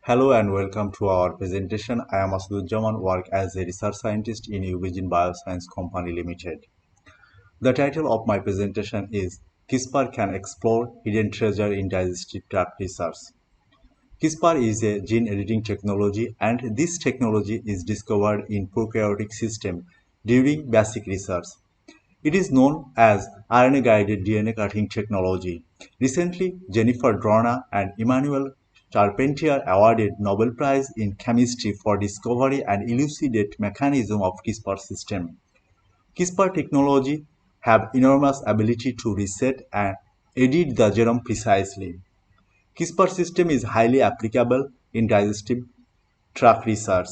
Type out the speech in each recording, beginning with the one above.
Hello and welcome to our presentation. I am Asudujjaman, work as a research scientist in Eugene Bioscience Company Limited. The title of my presentation is CRISPR can explore hidden treasure in digestive tract research. CRISPR is a gene editing technology and this technology is discovered in prokaryotic system during basic research. It is known as RNA-guided DNA cutting technology. Recently, Jennifer Doudna and Emmanuel Charpentier awarded Nobel Prize in Chemistry for discovery and elucidate mechanism of CRISPR system. CRISPR technology have enormous ability to reset and edit the genome precisely. CRISPR system is highly applicable in digestive tract research.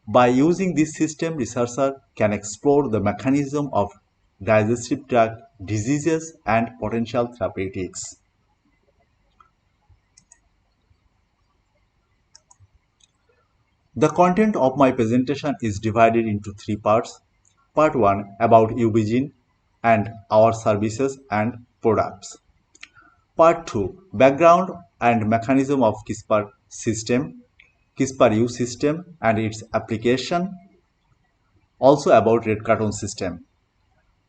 By using this system, researchers can explore the mechanism of digestive tract diseases and potential therapeutics. The content of my presentation is divided into three parts. Part 1 about Eugene and our services and products. Part 2 background and mechanism of CRISPR system, CRISPR-U system and its application. Also about red carton system.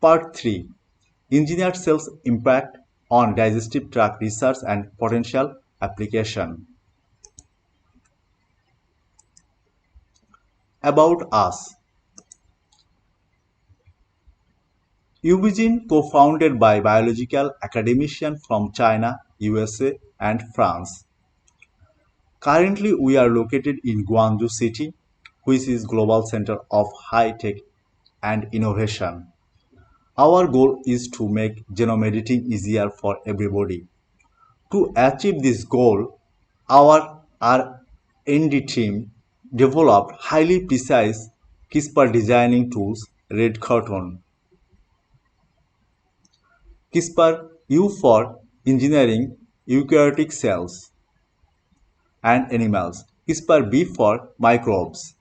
Part 3 engineered cells impact on digestive tract research and potential application. About us. Eugene co-founded by biological academicians from China, USA and France. Currently we are located in Guangzhou city, which is global center of high tech and innovation. Our goal is to make genome editing easier for everybody. To achieve this goal, our R&D team developed highly precise CRISPR designing tools Red Carton, CRISPR-U for engineering eukaryotic cells and animals, CRISPR-B for microbes.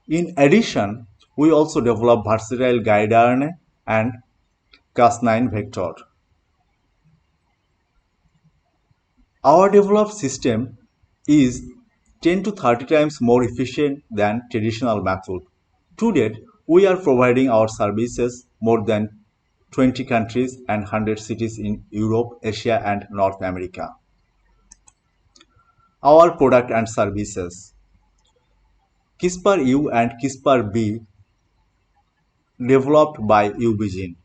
In addition, we also develop versatile guide RNA and Cas9 vector. Our developed system is 10 to 30 times more efficient than traditional method. To date, we are providing our services more than 20 countries and 100 cities in Europe, Asia and North America. Our product and services. CRISPR-U and CRISPR-B developed by Eugene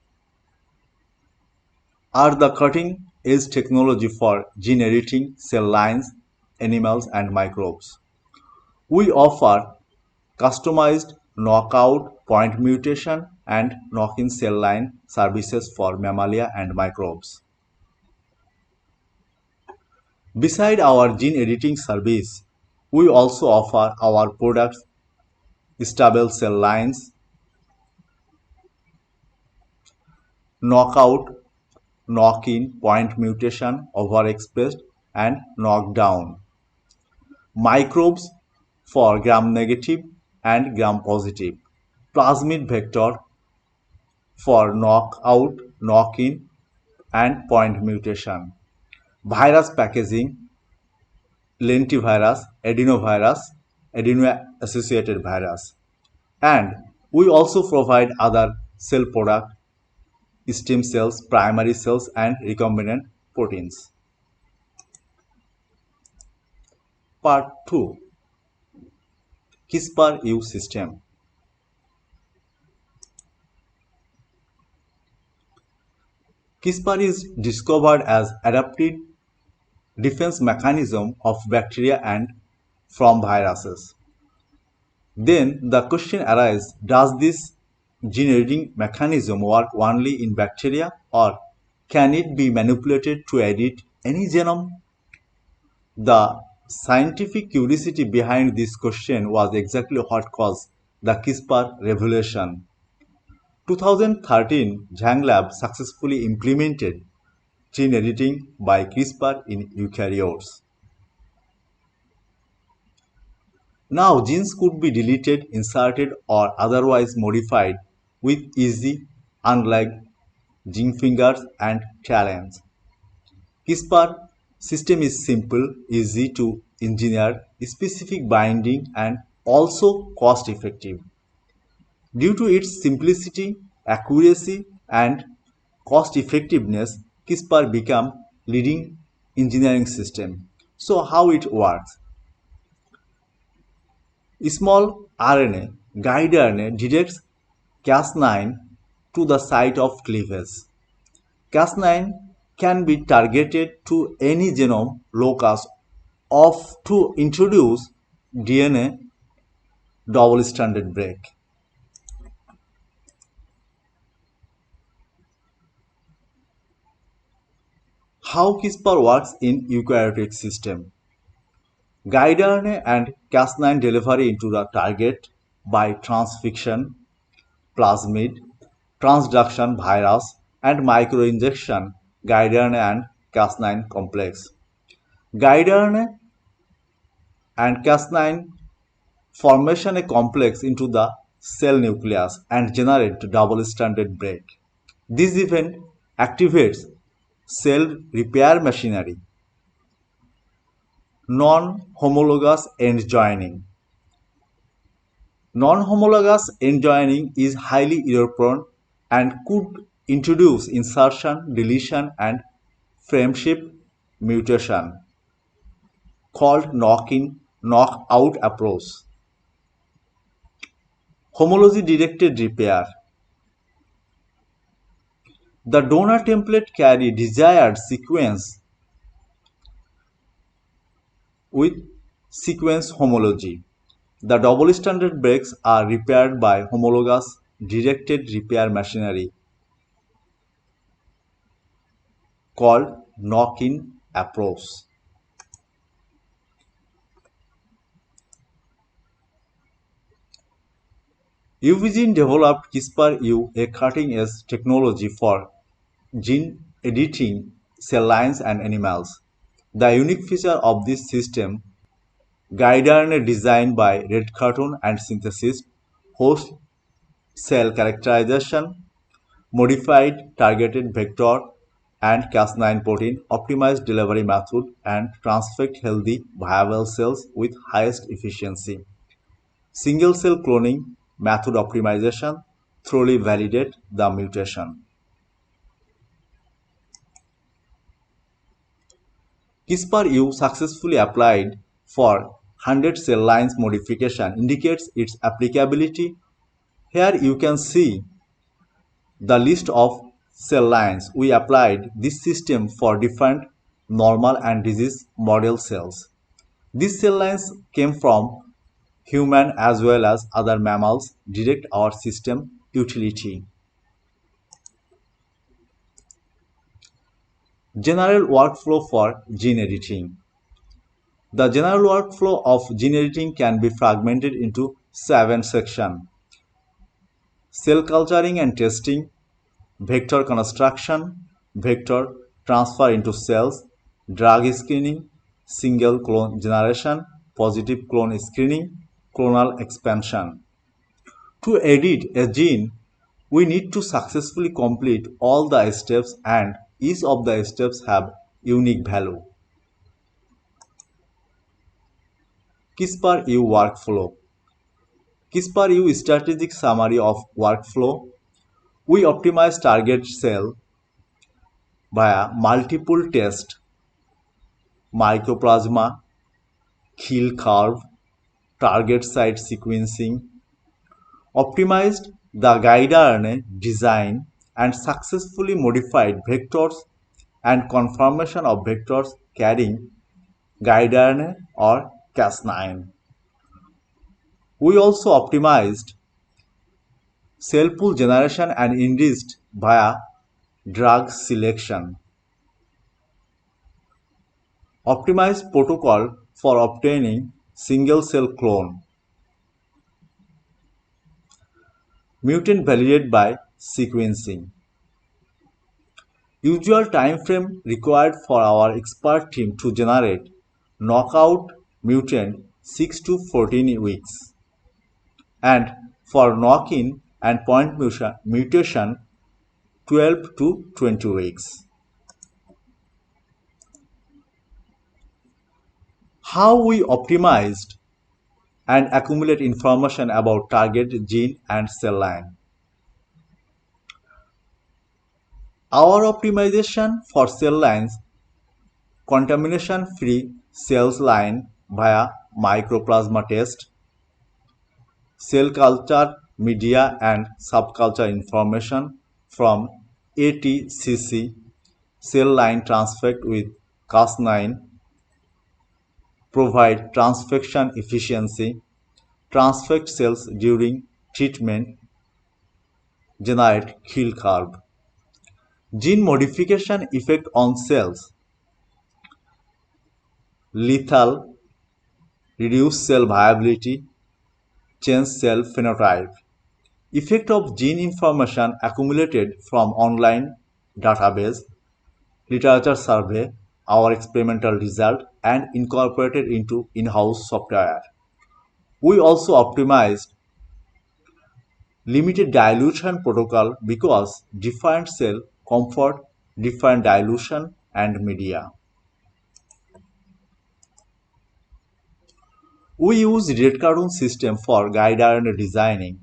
are the cutting-edge technology for gene editing cell lines, animals and microbes. We offer customized knockout, point mutation and knock-in cell line services for mammalia and microbes. Beside our gene editing service, we also offer our products stable cell lines, knockout, knock-in, point mutation, overexpressed and knockdown, microbes for gram-negative and gram-positive, plasmid vector for knockout, knock-in and point mutation, virus packaging, lentivirus, adenovirus, adeno-associated virus. And we also provide other cell products, stem cells, primary cells and recombinant proteins. Part 2 CRISPR-U system. CRISPR is discovered as adaptive defense mechanism of bacteria and from viruses. Then the question arises, does this gene editing mechanism work only in bacteria or can it be manipulated to edit any genome? The scientific curiosity behind this question was exactly what caused the CRISPR revolution. 2013, Zhang Lab successfully implemented gene editing by CRISPR in eukaryotes. Now genes could be deleted, inserted or otherwise modified with easy, unlike zinc fingers and talons. CRISPR System is simple, easy to engineer, specific binding and also cost effective. Due to its simplicity, accuracy and cost effectiveness, CRISPR became leading engineering system. So how it works? Small RNA, guide RNA directs Cas9 to the site of cleavage. Cas9 can be targeted to any genome locus of to introduce DNA double-stranded break. How CRISPR works in eukaryotic system. Guide RNA and Cas9 delivery into the target by transfixion, plasmid, transduction virus, and microinjection guide RNA and Cas9 complex. Guide RNA and Cas9 formation a complex into the cell nucleus and generate double-stranded break. This event activates cell repair machinery. Non-homologous end joining. Non-homologous end joining is highly error-prone and could introduce insertion, deletion, and frameshift mutation called knock-in, knock-out approach. Homology-directed repair. The donor template carry desired sequence with sequence homology. The double-stranded breaks are repaired by homologous directed repair machinery called knock-in approach. Eugene developed CRISPR-U, a cutting-edge technology for gene editing cell lines and animals. The unique feature of this system, guide RNA designed by Red Cartoon and synthesis, host cell characterization, modified targeted vector and Cas9 protein, optimized delivery method, and transfect healthy, viable cells with highest efficiency. Single cell cloning method optimization thoroughly validate the mutation. CRISPR-U successfully applied for 100 cell lines modification indicates its applicability. Here you can see the list of cell lines. We applied this system for different normal and disease model cells. These cell lines came from human as well as other mammals, direct our system utility. General workflow for gene editing. The general workflow of gene editing can be fragmented into 7 sections: cell culturing and testing, vector construction, vector transfer into cells, drug screening, single clone generation, positive clone screening, clonal expansion. To edit a gene, we need to successfully complete all the steps and each of the steps have unique value. CRISPR-U workflow. CRISPR-U strategic summary of workflow. We optimize target cell via multiple tests, mycoplasma, kill curve, target site sequencing, optimized the guide RNA design and successfully modified vectors and conformation of vectors carrying guide RNA or Cas9. We also optimized cell pool generation and enriched via drug selection. Optimized protocol for obtaining single cell clone. Mutant validated by sequencing. Usual time frame required for our expert team to generate knockout mutant 6 to 14 weeks, and for knock-in and point mutation 12 to 20 weeks. How we optimized and accumulate information about target gene and cell line. Our optimization for cell lines contamination-free cells line via mycoplasma test, cell culture media and subculture information from ATCC, cell line transfect with Cas9, provide transfection efficiency, transfect cells during treatment, generate kill curve. Gene modification effect on cells, lethal, reduce cell viability, change cell phenotype. Effect of gene information accumulated from online database, literature survey, our experimental result, and incorporated into in-house software. We also optimized limited dilution protocol because different cell comfort, different dilution and media. We use red cartoon system for guide RNA designing.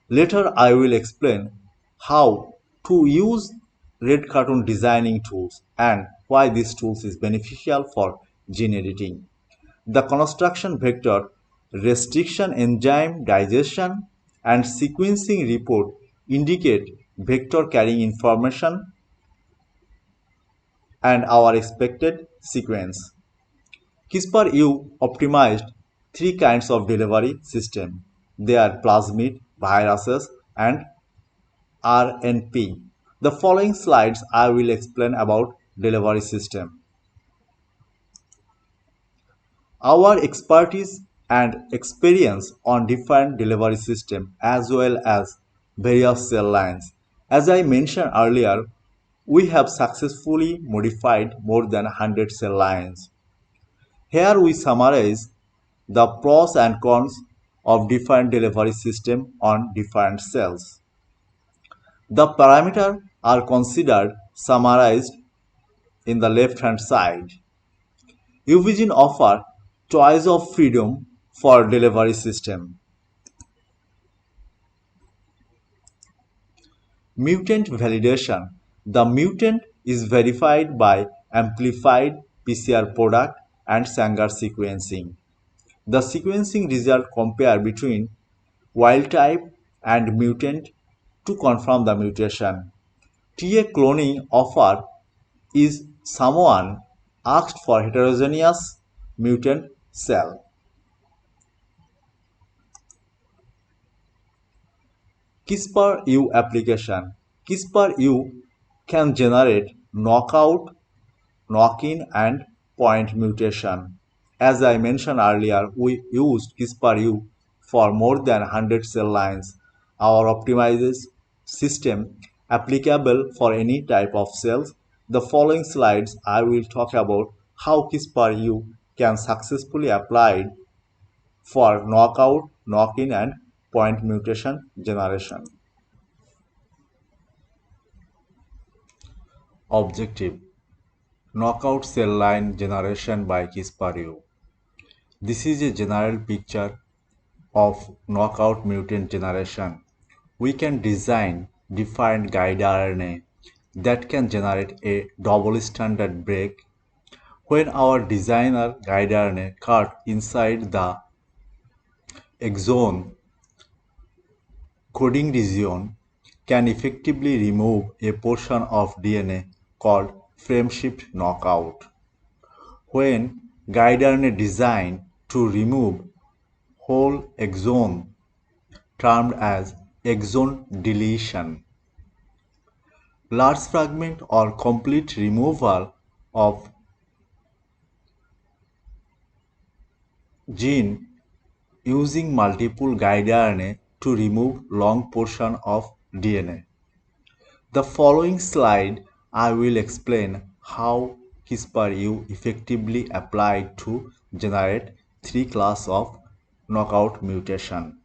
Later I will explain how to use red cartoon designing tools and why this tools is beneficial for gene editing. The construction vector, restriction enzyme digestion and sequencing report indicate vector carrying information and our expected sequence. CRISPR-U optimized three kinds of delivery system. They are plasmid, viruses, and RNP. The following slides I will explain about delivery system. Our expertise and experience on different delivery system as well as various cell lines. As I mentioned earlier, we have successfully modified more than 100 cell lines. Here we summarize the pros and cons of different delivery system on different cells. The parameters are considered summarized in the left hand side. Eugene offers choice of freedom for delivery system. Mutant validation. The mutant is verified by amplified PCR product and Sanger sequencing. The sequencing result compare between wild type and mutant to confirm the mutation. TA cloning offer is someone asked for heterogeneous mutant cell. CRISPR-U application. CRISPR-U can generate knockout, knock-in and point mutation. As I mentioned earlier, we used CRISPR-U for more than 100 cell lines. Our optimized system applicable for any type of cells. The following slides I will talk about how CRISPR-U can successfully applied for knockout, knock-in and point mutation generation. Objective: knockout cell line generation by CRISPR-U. This is a general picture of knockout mutant generation. We can design different guide RNA that can generate a double stranded break. When our designer guide RNA cut inside the exon coding region can effectively remove a portion of DNA called frameshift knockout. When guide RNA designed to remove whole exon termed as exon deletion. Large fragment or complete removal of gene using multiple guide RNA to remove long portion of DNA. The following slide I will explain how CRISPR-U effectively applied to generate three classes of knockout mutation.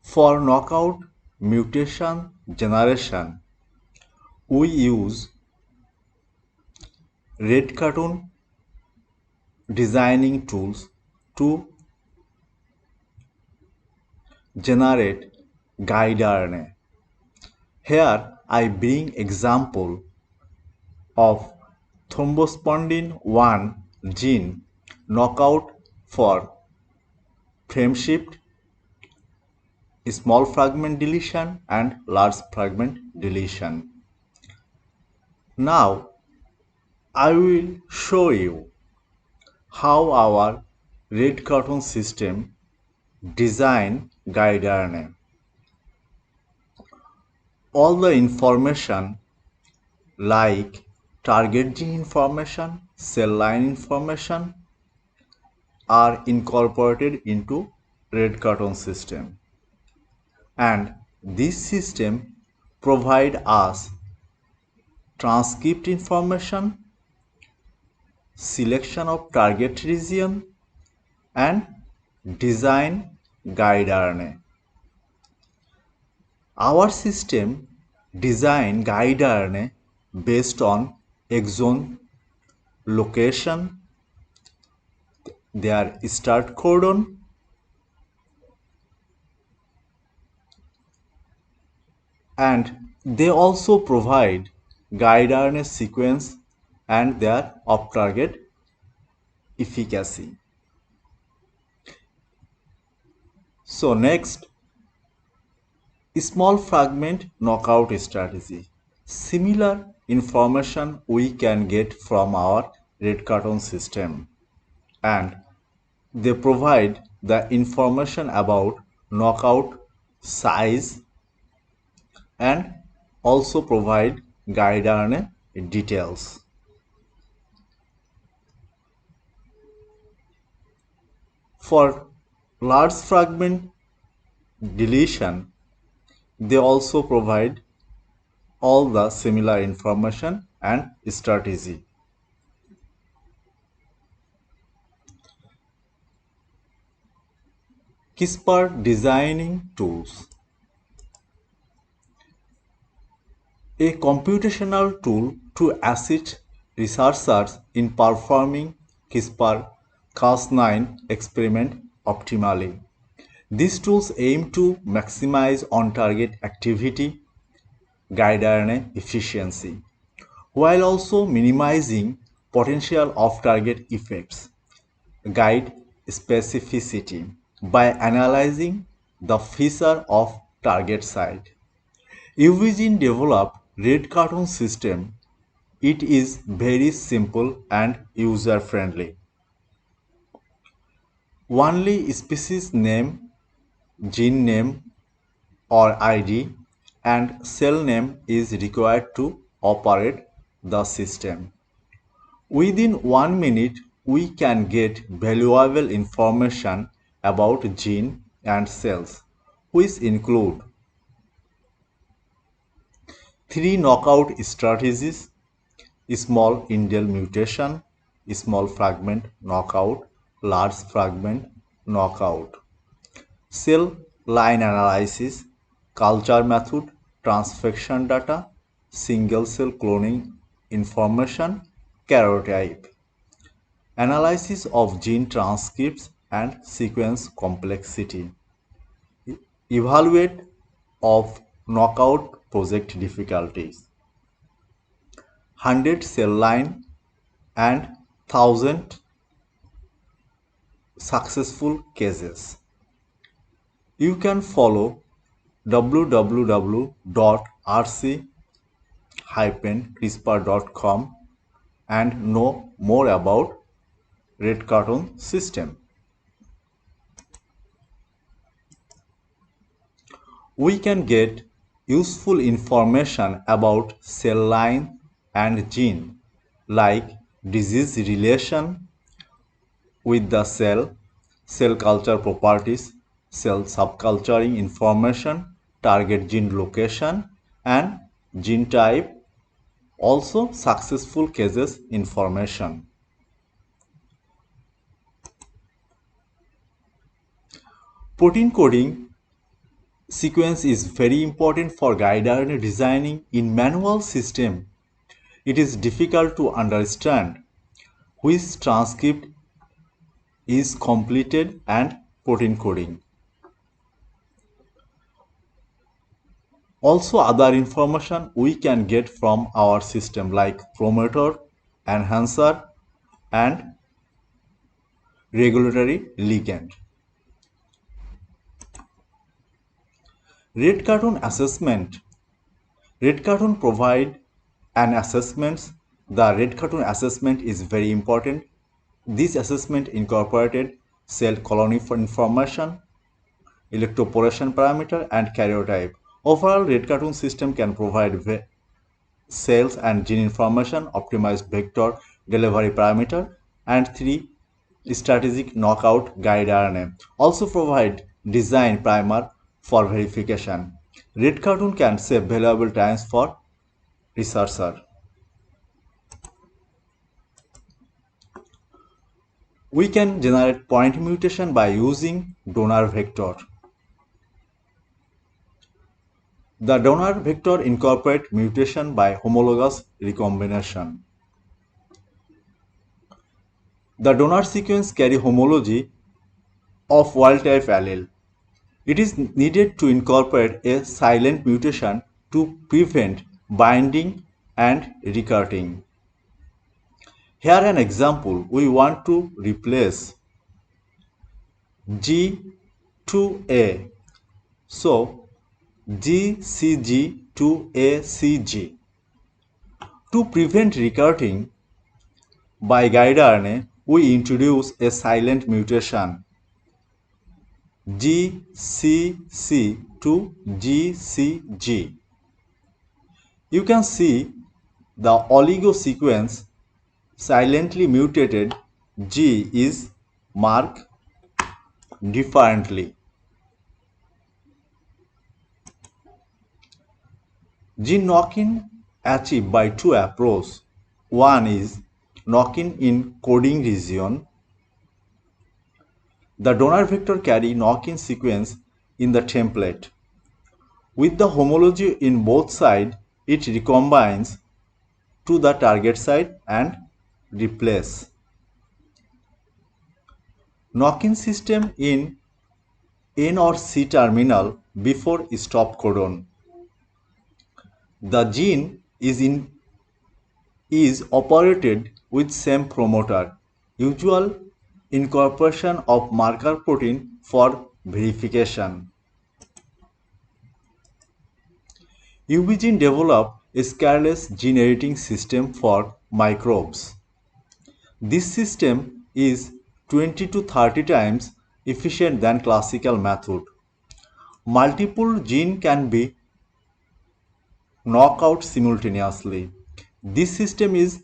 For knockout mutation generation, we use red cartoon designing tools to generate guide RNA. Here I bring example of thrombospondin 1 gene knockout for frame shift, small fragment deletion and large fragment deletion. Now I will show you how our red cartoon system design guide RNA. All the information like target gene information, cell line information are incorporated into red cartoon system, and this system provide us transcript information, selection of target region and design guide RNA. Our system design guide RNA based on exon location, their start codon, and they also provide guide RNA sequence and their off-target efficacy. So next, small fragment knockout strategy. Similar information we can get from our red cartoon system, and they provide the information about knockout size and also provide guide RNA details. For large fragment deletion, they also provide all the similar information and strategy. CRISPR designing tools. A computational tool to assist researchers in performing CRISPR-Cas9 experiment optimally. These tools aim to maximize on-target activity, guide RNA efficiency, while also minimizing potential off-target effects, guide specificity by analyzing the feature of target site. Eugene developed red cartoon system. It is very simple and user-friendly. Only species name, gene name or ID and cell name is required to operate the system. Within 1 minute, we can get valuable information about gene and cells, which include 3 knockout strategies: small indel mutation, small fragment knockout, large fragment knockout, cell line analysis, culture method, transfection data, single cell cloning information, karyotype, analysis of gene transcripts and sequence complexity, evaluate of knockout project difficulties, 100 cell line and 1000 successful cases. You can follow www.rc-crispr.com and know more about red cartoon system. We can get useful information about cell line and gene, like disease relation with the cell, cell culture properties, cell subculturing information, target gene location and gene type, also successful cases information. Protein coding sequence is very important for guide RNA designing in manual system. it is difficult to understand which transcript is completed and protein coding. Also, other information we can get from our system like promoter, enhancer, and regulatory ligand. Red cartoon assessment. Red cartoon provide an assessment. The red cartoon assessment is very important. This assessment incorporated cell colony for information, electroporation parameter, and karyotype. Overall, red cartoon system can provide cells and gene information, optimized vector delivery parameter, and 3 strategic knockout guide RNA. Also provide design primer for verification. Red cartoon can save valuable times for researcher. We can generate point mutation by using donor vector. The donor vector incorporates mutation by homologous recombination. The donor sequence carry homology of wild-type allele. It is needed to incorporate a silent mutation to prevent binding and recurring. Here an example, we want to replace G2A. So GCG to ACG. To prevent recurring by guide RNA, we introduce a silent mutation GCC to GCG. You can see the oligo sequence silently mutated G is marked differently. Gene knock-in achieved by two approaches. One is knock-in in coding region. The donor vector carry knock-in sequence in the template. With the homology in both sides, it recombines to the target site and replace. Knock-in system in N or C terminal before stop codon. The gene is operated with same promoter. Usual incorporation of marker protein for verification. UBGene developed a careless gene editing system for microbes. This system is 20 to 30 times efficient than classical method. Multiple genes can be knocked out simultaneously. This system is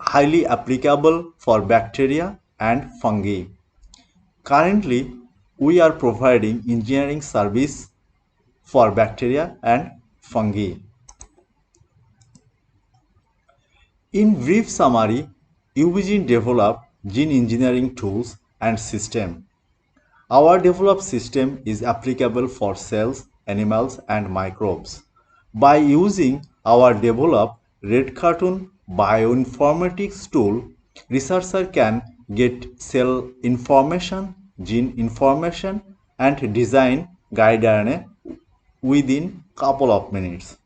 highly applicable for bacteria and fungi. Currently, we are providing engineering service for bacteria and fungi. In brief summary, UBGene developed gene engineering tools and system. Our developed system is applicable for cells, animals, and microbes. By using our developed red cartoon bioinformatics tool, researcher can get cell information, gene information, and design guide RNA within couple of minutes.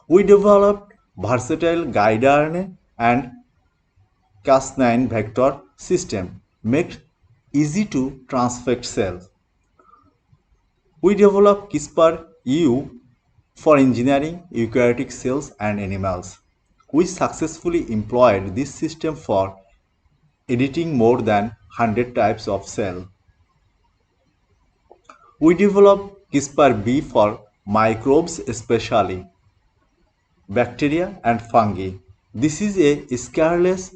We developed versatile guide RNA and Cas9 vector system, make easy to transfect cells. We developed CRISPR-U for engineering eukaryotic cells and animals. We successfully employed this system for editing more than 100 types of cell. We developed CRISPR-B for microbes, especially bacteria and fungi. This is a scarless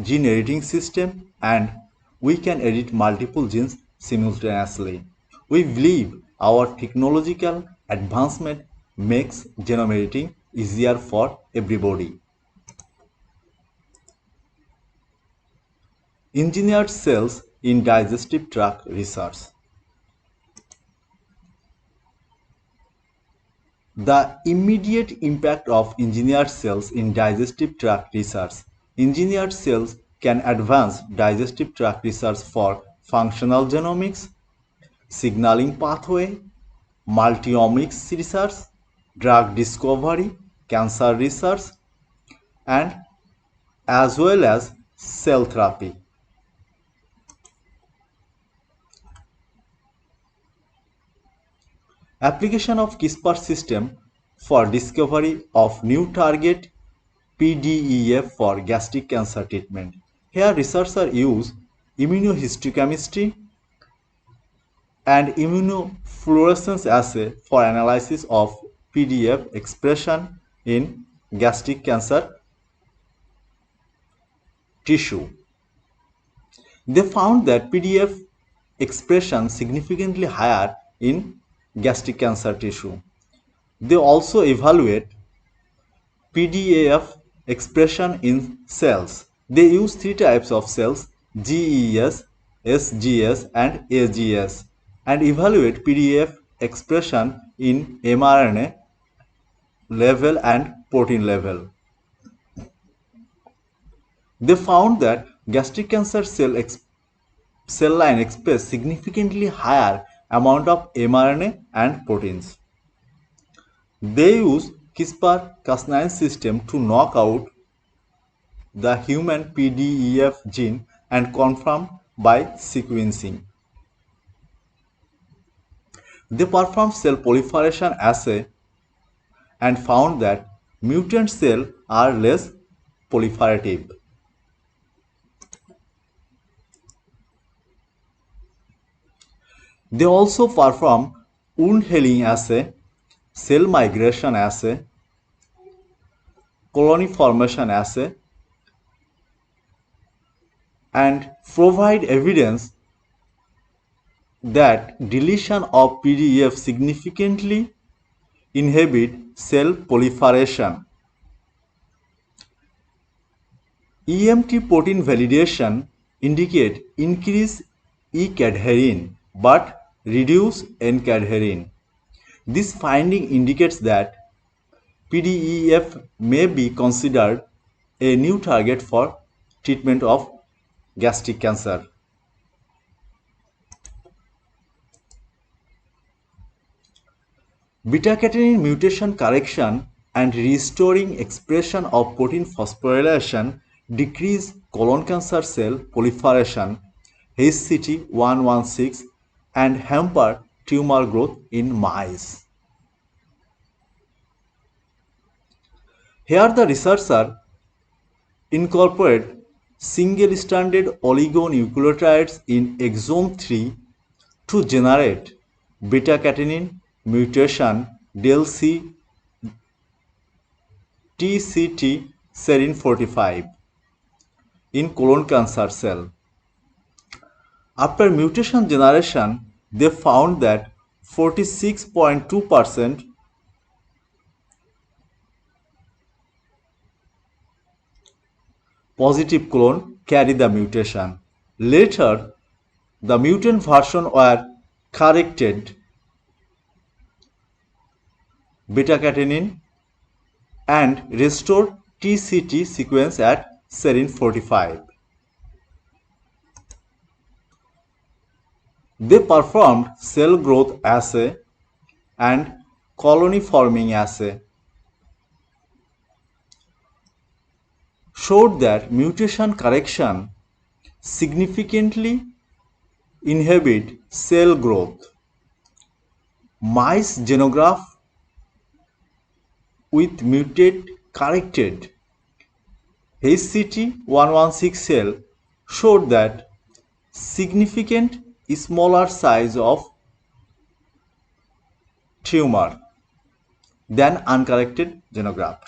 gene editing system and we can edit multiple genes simultaneously. We believe our technological advancement makes genome editing easier for everybody. Engineered cells in digestive tract research. The immediate impact of engineered cells in digestive tract research. Engineered cells can advance digestive tract research for functional genomics, signaling pathway, multiomics research, drug discovery, cancer research, and as well as cell therapy. Application of CRISPR system for discovery of new target PDEF for gastric cancer treatment. Here researchers use immunohistochemistry and immunofluorescence assay for analysis of PDF expression in gastric cancer tissue. They found that PDF expression significantly higher in gastric cancer tissue. They also evaluate PDAF expression in cells. They use three types of cells: GES, SGS, and AGS, and evaluate PDF expression in mRNA level and protein level. They found that gastric cancer cell line express significantly higher amount of mRNA and proteins. They use CRISPR-Cas9 system to knock out the human PDEF gene and confirm by sequencing. They performed cell proliferation assay and found that mutant cells are less proliferative. They also perform wound healing assay, cell migration assay, colony formation assay, and provide evidence that deletion of PDF significantly inhibit cell proliferation. EMT protein validation indicate increase E-cadherin but reduce N-cadherin. This finding indicates that PDEF may be considered a new target for treatment of gastric cancer. Beta-catenin mutation correction and restoring expression of protein phosphorylation decrease colon cancer cell proliferation, HCT116, and hamper tumor growth in mice. Here the researcher incorporate single-stranded oligonucleotides in exome 3 to generate beta-catenin mutation del C TCT serine 45 in colon cancer cell. After mutation generation, they found that 46.2% positive clone carry the mutation. Later, the mutant version were corrected beta-catenin and restored TCT sequence at serine 45. They performed cell growth assay and colony forming assay, showed that mutation correction significantly inhibit cell growth. Mice xenograft with mutate corrected HCT116 cell showed that significant smaller size of tumor than uncorrected xenograft.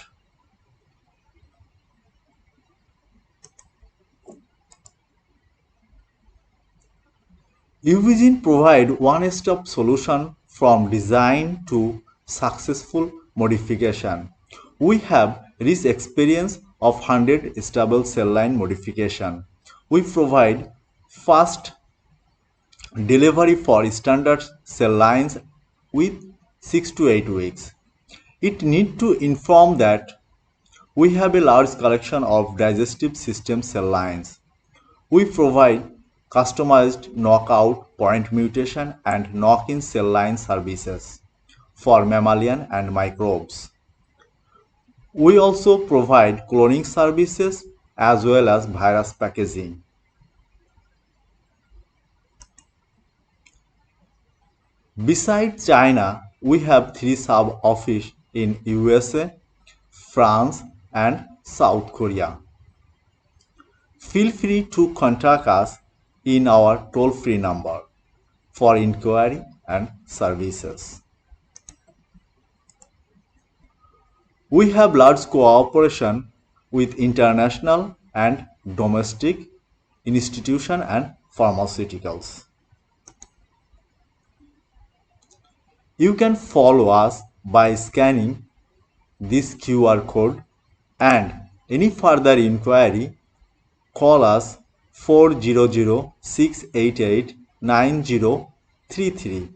UVGene provide one-stop solution from design to successful modification. We have rich experience of 100 stable cell line modification. We provide fast delivery for standard cell lines with 6 to 8 weeks. It need to inform that we have a large collection of digestive system cell lines. We provide customized knockout, point mutation, and knock-in cell line services for mammalian and microbes. We also provide cloning services as well as virus packaging. Besides China, we have 3 sub-offices in USA, France, and South Korea. Feel free to contact us in our toll-free number for inquiry and services. We have large cooperation with international and domestic institutions and pharmaceuticals. You can follow us by scanning this QR code, and any further inquiry, call us 400-688-9033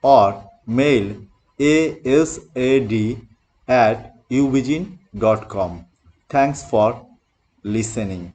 or mail asad@ubegin.com. Thanks for listening.